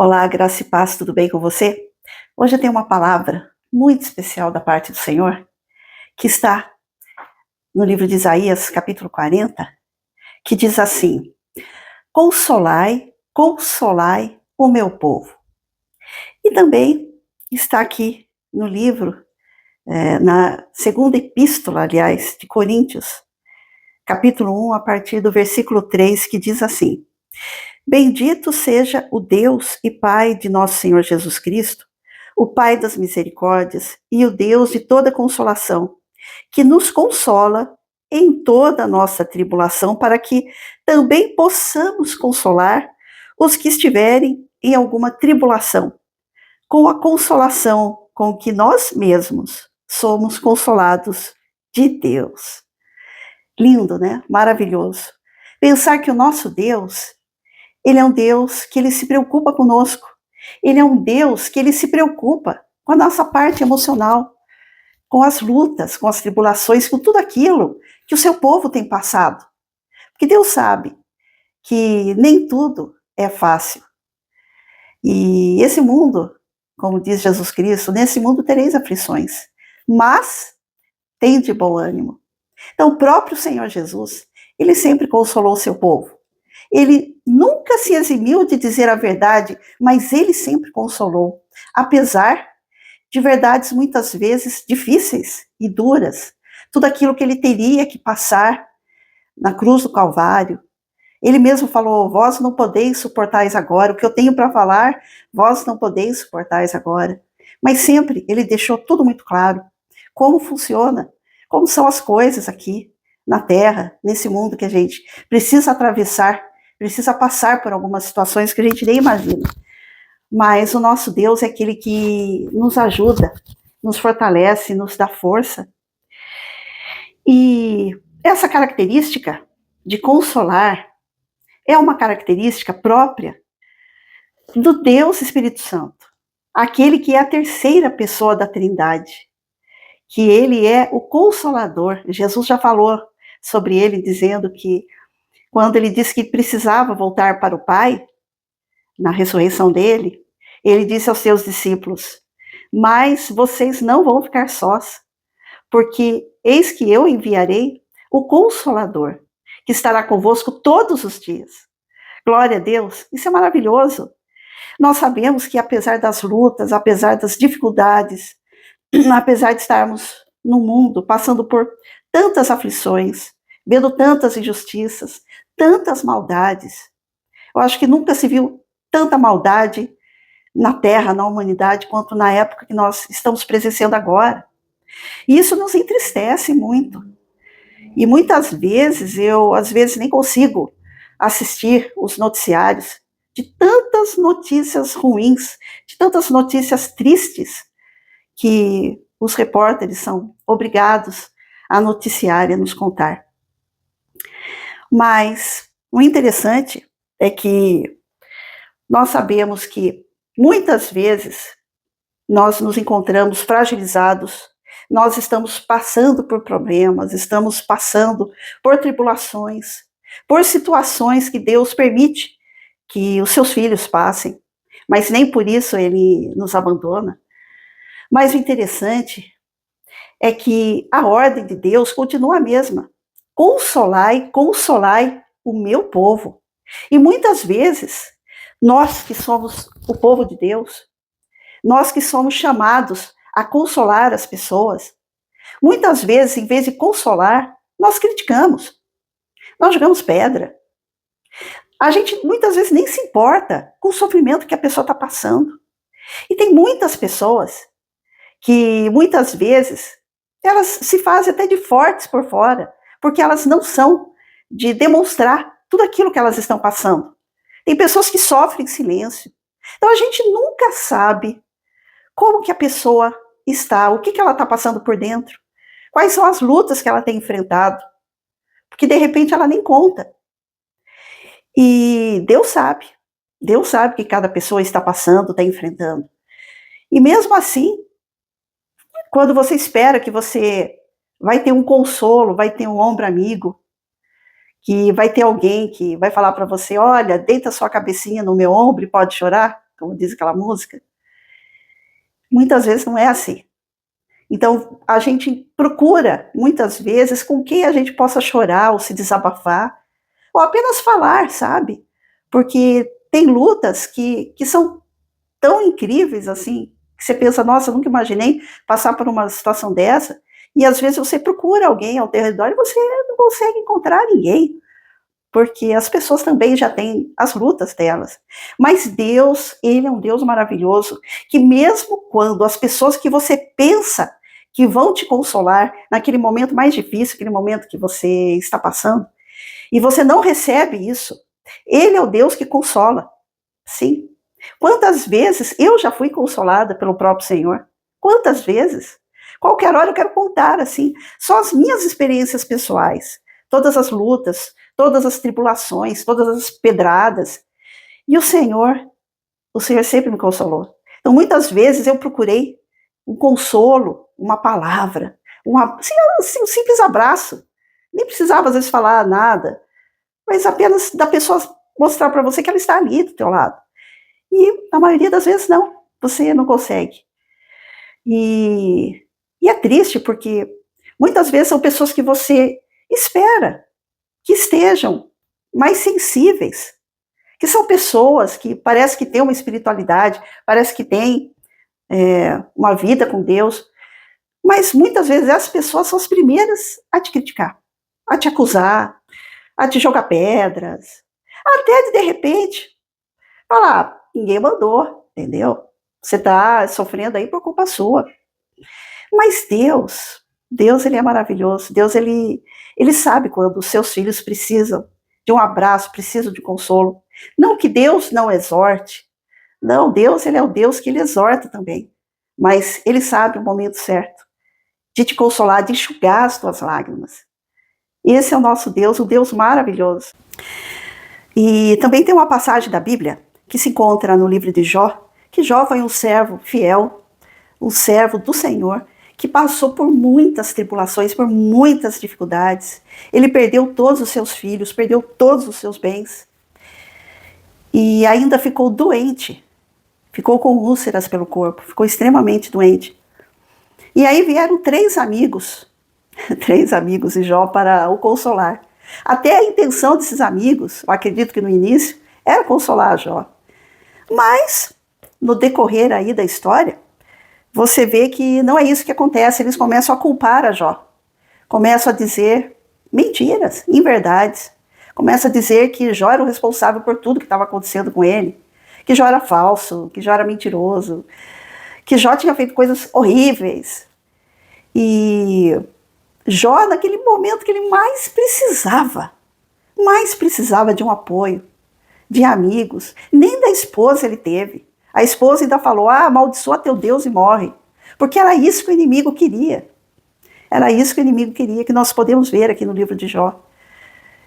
Olá, graça e paz, tudo bem com você? Hoje eu tenho uma palavra muito especial da parte do Senhor, que está no livro de Isaías, capítulo 40, que diz assim: Consolai, consolai o meu povo. E também está aqui no livro, na segunda epístola, aliás, de Coríntios, capítulo 1, a partir do versículo 3, que diz assim: Bendito seja o Deus e Pai de nosso Senhor Jesus Cristo, o Pai das misericórdias e o Deus de toda consolação, que nos consola em toda a nossa tribulação, para que também possamos consolar os que estiverem em alguma tribulação, com a consolação com que nós mesmos somos consolados de Deus. Lindo, né? Maravilhoso. Pensar que o nosso Deus, ele é um Deus que ele se preocupa conosco. Ele é um Deus que ele se preocupa com a nossa parte emocional, com as lutas, com as tribulações, com tudo aquilo que o seu povo tem passado. Porque Deus sabe que nem tudo é fácil. E esse mundo, como diz Jesus Cristo, nesse mundo tereis aflições, mas tem de bom ânimo. Então, o próprio Senhor Jesus, ele sempre consolou o seu povo. Ele nunca se eximiu de dizer a verdade, mas ele sempre consolou, apesar de verdades muitas vezes difíceis e duras. Tudo aquilo que ele teria que passar na cruz do Calvário. Ele mesmo falou: vós não podeis suportar agora, o que eu tenho para falar, vós não podeis suportar agora. Mas sempre ele deixou tudo muito claro, como funciona, como são as coisas aqui na Terra, nesse mundo que a gente precisa atravessar, precisa passar por algumas situações que a gente nem imagina. Mas o nosso Deus é aquele que nos ajuda, nos fortalece, nos dá força. E essa característica de consolar é uma característica própria do Deus Espírito Santo, aquele que é a terceira pessoa da Trindade, que ele é o Consolador. Jesus já falou sobre ele, dizendo que quando ele disse que precisava voltar para o Pai, na ressurreição dele, ele disse aos seus discípulos: mas vocês não vão ficar sós, porque eis que eu enviarei o Consolador, que estará convosco todos os dias. Glória a Deus, isso é maravilhoso. Nós sabemos que apesar das lutas, apesar das dificuldades, apesar de estarmos no mundo passando por tantas aflições, vendo tantas injustiças, tantas maldades, eu acho que nunca se viu tanta maldade na Terra, na humanidade, quanto na época que nós estamos presenciando agora. E isso nos entristece muito. E muitas vezes, às vezes nem consigo assistir os noticiários de tantas notícias ruins, de tantas notícias tristes que os repórteres são obrigados a noticiar e a nos contar. Mas o interessante é que nós sabemos que muitas vezes nós nos encontramos fragilizados, nós estamos passando por problemas, estamos passando por tribulações, por situações que Deus permite que os seus filhos passem, mas nem por isso ele nos abandona. Mas o interessante é que a ordem de Deus continua a mesma: consolai, consolai o meu povo. E muitas vezes, nós que somos o povo de Deus, nós que somos chamados a consolar as pessoas, muitas vezes, em vez de consolar, nós criticamos, nós jogamos pedra. A gente muitas vezes nem se importa com o sofrimento que a pessoa está passando. E tem muitas pessoas que muitas vezes elas se fazem até de fortes por fora, porque elas não são de demonstrar tudo aquilo que elas estão passando. Tem pessoas que sofrem em silêncio. Então a gente nunca sabe como que a pessoa está, o que ela está passando por dentro, quais são as lutas que ela tem enfrentado, porque de repente ela nem conta. E Deus sabe o que cada pessoa está passando, está enfrentando. E mesmo assim, quando você espera que você vai ter um consolo, vai ter um ombro amigo, que vai ter alguém que vai falar para você: olha, deita sua cabecinha no meu ombro e pode chorar, como diz aquela música. Muitas vezes não é assim. Então, a gente procura, muitas vezes, com quem a gente possa chorar ou se desabafar, ou apenas falar, sabe? Porque tem lutas que são tão incríveis, assim, que você pensa, nossa, eu nunca imaginei passar por uma situação dessa, e às vezes você procura alguém ao teu redor e você não consegue encontrar ninguém, porque as pessoas também já têm as lutas delas. Mas Deus, Ele é um Deus maravilhoso, que mesmo quando as pessoas que você pensa que vão te consolar naquele momento mais difícil, aquele momento que você está passando, e você não recebe isso, Ele é o Deus que consola, sim. Quantas vezes eu já fui consolada pelo próprio Senhor? Quantas vezes? Qualquer hora eu quero contar, assim, só as minhas experiências pessoais, todas as lutas, todas as tribulações, todas as pedradas. E o Senhor sempre me consolou. Então, muitas vezes eu procurei um consolo, uma palavra, assim, um simples abraço. Nem precisava, às vezes, falar nada, mas apenas da pessoa mostrar para você que ela está ali do teu lado. E a maioria das vezes não, você não consegue. E, e é triste porque muitas vezes são pessoas que você espera que estejam mais sensíveis, que são pessoas que parece que têm uma espiritualidade, parece que têm uma vida com Deus, mas muitas vezes essas pessoas são as primeiras a te criticar, a te acusar, a te jogar pedras, até de repente falar, ninguém mandou, entendeu? Você está sofrendo aí por culpa sua. Mas Deus ele é maravilhoso. Deus ele sabe quando os seus filhos precisam de um abraço, precisam de consolo. Não que Deus não exorte. Não, Deus ele é o Deus que ele exorta também. Mas ele sabe o momento certo de te consolar, de enxugar as tuas lágrimas. Esse é o nosso Deus, um Deus maravilhoso. E também tem uma passagem da Bíblia que se encontra no livro de Jó, que Jó foi um servo fiel, um servo do Senhor, que passou por muitas tribulações, por muitas dificuldades. Ele perdeu todos os seus filhos, perdeu todos os seus bens. E ainda ficou doente, ficou com úlceras pelo corpo, ficou extremamente doente. E aí vieram três amigos de Jó para o consolar. Até a intenção desses amigos, eu acredito que no início, era consolar Jó. Mas, no decorrer aí da história, você vê que não é isso que acontece. Eles começam a culpar a Jó. Começam a dizer mentiras, inverdades. Começam a dizer que Jó era o responsável por tudo que estava acontecendo com ele. Que Jó era falso, que Jó era mentiroso. Que Jó tinha feito coisas horríveis. E Jó, naquele momento que ele mais precisava de um apoio, de amigos, nem da esposa ele teve. A esposa ainda falou, amaldiçoa teu Deus e morre. Porque era isso que o inimigo queria. Era isso que o inimigo queria, que nós podemos ver aqui no livro de Jó.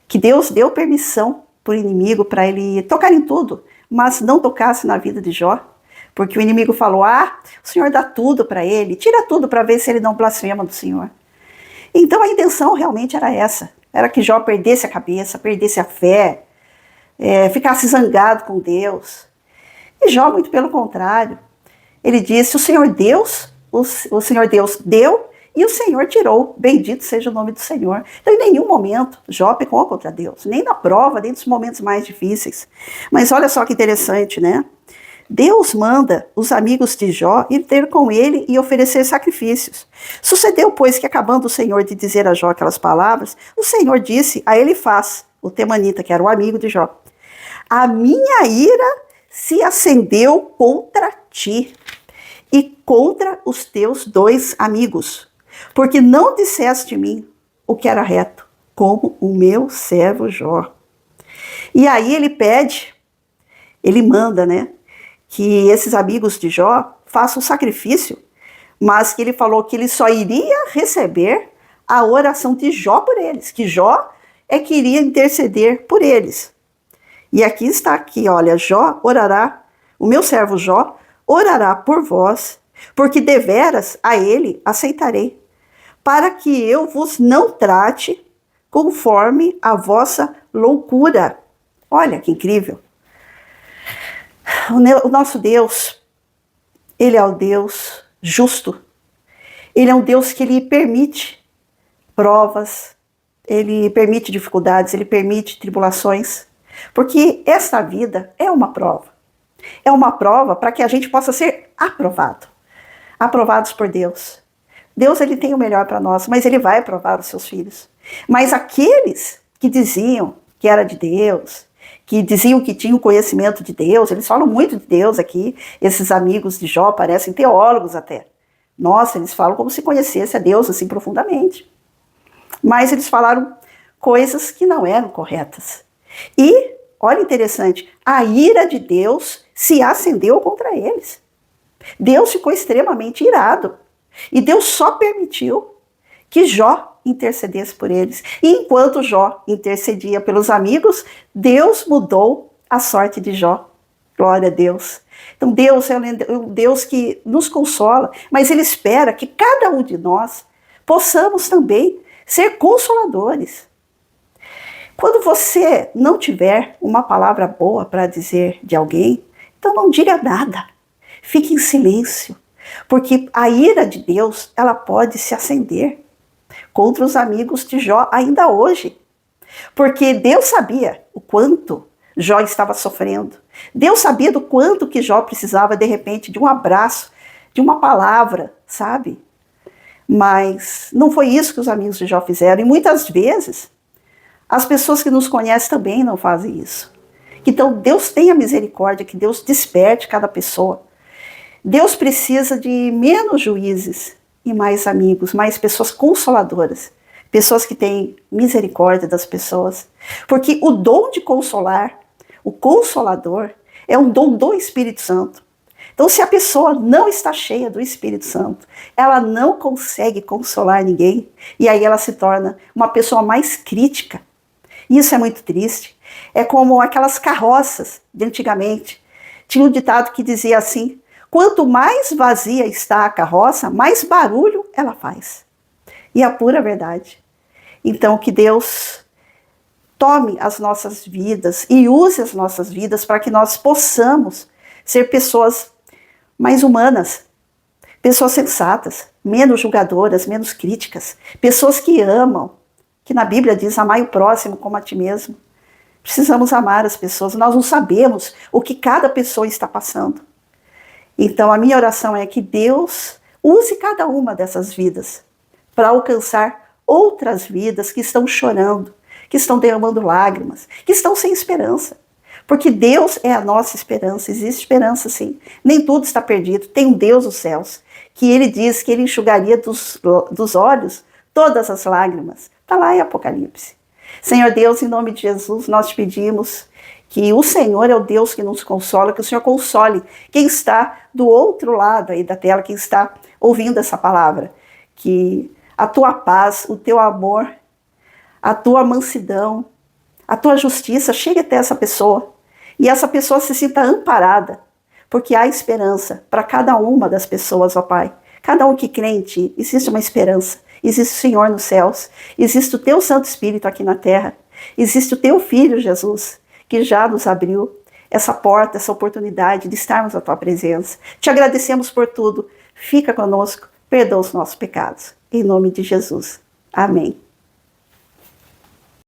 Que Deus deu permissão para o inimigo, para ele tocar em tudo, mas não tocasse na vida de Jó. Porque o inimigo falou, o Senhor dá tudo para ele, tira tudo para ver se ele não blasfema do Senhor. Então a intenção realmente era essa. Era que Jó perdesse a cabeça, perdesse a fé, ficasse zangado com Deus. E Jó, muito pelo contrário, ele disse, o Senhor Deus deu e o Senhor tirou, bendito seja o nome do Senhor. Então em nenhum momento Jó pecou contra Deus, nem na prova, nem nos momentos mais difíceis. Mas olha só que interessante, né? Deus manda os amigos de Jó ir ter com ele e oferecer sacrifícios. Sucedeu, pois, que acabando o Senhor de dizer a Jó aquelas palavras, o Senhor disse a Elifaz, o temanita, que era o amigo de Jó, a minha ira se acendeu contra ti e contra os teus dois amigos, porque não disseste de mim o que era reto, como o meu servo Jó. E aí ele manda, né, que esses amigos de Jó façam um sacrifício, mas que ele falou que ele só iria receber a oração de Jó por eles, que Jó que iria interceder por eles. E aqui está, olha, Jó orará, o meu servo Jó orará por vós, porque deveras a ele aceitarei, para que eu vos não trate conforme a vossa loucura. Olha que incrível. O nosso Deus, Ele é o Deus justo. Ele é um Deus que Ele permite provas, Ele permite dificuldades, Ele permite tribulações. Porque esta vida é uma prova. É uma prova para que a gente possa ser aprovado. Aprovados por Deus. Deus, Ele tem o melhor para nós, mas Ele vai aprovar os seus filhos. Mas aqueles que diziam que era de Deus, que diziam que tinham conhecimento de Deus, eles falam muito de Deus aqui, esses amigos de Jó parecem teólogos até. Nossa, eles falam como se conhecesse a Deus assim profundamente. Mas eles falaram coisas que não eram corretas. E, olha interessante, a ira de Deus se acendeu contra eles. Deus ficou extremamente irado. E Deus só permitiu que Jó intercedesse por eles. E enquanto Jó intercedia pelos amigos, Deus mudou a sorte de Jó. Glória a Deus. Então Deus é um Deus que nos consola, mas Ele espera que cada um de nós possamos também ser consoladores. Quando você não tiver uma palavra boa para dizer de alguém, então não diga nada. Fique em silêncio, porque a ira de Deus, ela pode se acender contra os amigos de Jó ainda hoje. Porque Deus sabia o quanto Jó estava sofrendo. Deus sabia do quanto que Jó precisava, de repente, de um abraço, de uma palavra, sabe? Mas não foi isso que os amigos de Jó fizeram. E muitas vezes, as pessoas que nos conhecem também não fazem isso. Então, Deus tenha misericórdia, que Deus desperte cada pessoa. Deus precisa de menos juízes e mais amigos, mais pessoas consoladoras. Pessoas que têm misericórdia das pessoas. Porque o dom de consolar, o consolador, é um dom do Espírito Santo. Então, se a pessoa não está cheia do Espírito Santo, ela não consegue consolar ninguém. E aí ela se torna uma pessoa mais crítica. Isso é muito triste. É como aquelas carroças de antigamente. Tinha um ditado que dizia assim: quanto mais vazia está a carroça, mais barulho ela faz. E é a pura verdade. Então, que Deus tome as nossas vidas e use as nossas vidas para que nós possamos ser pessoas mais humanas, pessoas sensatas, menos julgadoras, menos críticas, pessoas que amam, que na Bíblia diz: amai o próximo como a ti mesmo. Precisamos amar as pessoas, nós não sabemos o que cada pessoa está passando. Então a minha oração é que Deus use cada uma dessas vidas para alcançar outras vidas que estão chorando, que estão derramando lágrimas, que estão sem esperança. Porque Deus é a nossa esperança, existe esperança sim. Nem tudo está perdido, tem um Deus dos céus, que Ele diz que Ele enxugaria dos olhos todas as lágrimas. Está lá em Apocalipse. Senhor Deus, em nome de Jesus, nós te pedimos que o Senhor é o Deus que nos consola, que o Senhor console quem está do outro lado aí da tela, quem está ouvindo essa palavra. Que a tua paz, o teu amor, a tua mansidão, a tua justiça chegue até essa pessoa. E essa pessoa se sinta amparada, porque há esperança para cada uma das pessoas, ó Pai. Cada um que crê em Ti, existe uma esperança. Existe o Senhor nos céus, existe o Teu Santo Espírito aqui na terra, existe o Teu Filho Jesus, que já nos abriu essa porta, essa oportunidade de estarmos à Tua presença. Te agradecemos por tudo, fica conosco, perdoa os nossos pecados. Em nome de Jesus. Amém.